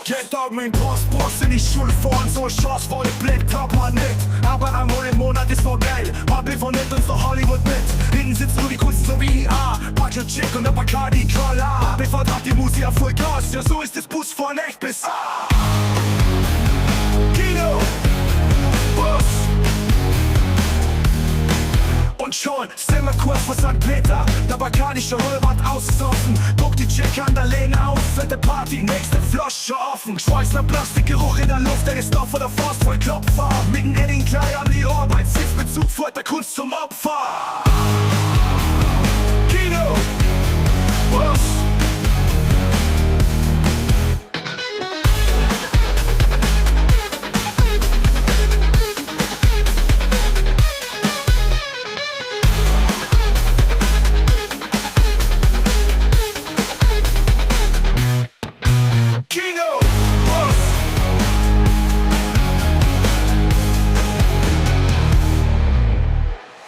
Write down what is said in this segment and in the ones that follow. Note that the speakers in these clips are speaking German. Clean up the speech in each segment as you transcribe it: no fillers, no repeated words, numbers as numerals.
Geht auf mein Brust in die Schule vor und so Chance vor den Blick, hat man nicht. Aber einmal im Monat ist noch geil, man bewundert uns doch Hollywood mit. Hinten sitzt nur die Kunst so wie A, Buckle Chick und der Bacardi Cola. Befördert die Musik auf Full Gas, ja so ist das Bus von echt bis A. Kino, Bus. Und schon sind wir kurz vor St. Peter, der Bacardi Rollbad ausgesoffen. Guck die Chick an der Lehne auf, fette Party, nächste Flasche offen. Schweißender Plastikgeruch in der Luft, der ist noch vor der Faust voll Klopfer. Mitten in den Kleid an die Arbeit, Sitzbezug vor der Kunst zum Opfer. Kino, Bus.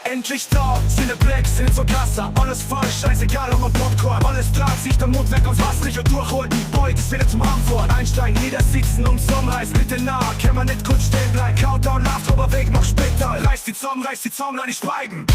Endlich da, Cineplex, sind zur Kasse. Alles falsch, scheißegal, ob man Popcorn. Alles dreht sich der Mund weg aus Wasser und durchholt. Die Beute ist wieder zum Antwort. Einsteigen, niedersitzen und Sonnenreis, bitte nah. Kann man nicht kurz stehen bleiben. Countdown, Laugh, aber weg, mach später. Reiß die Zomb, lass nicht schweigen.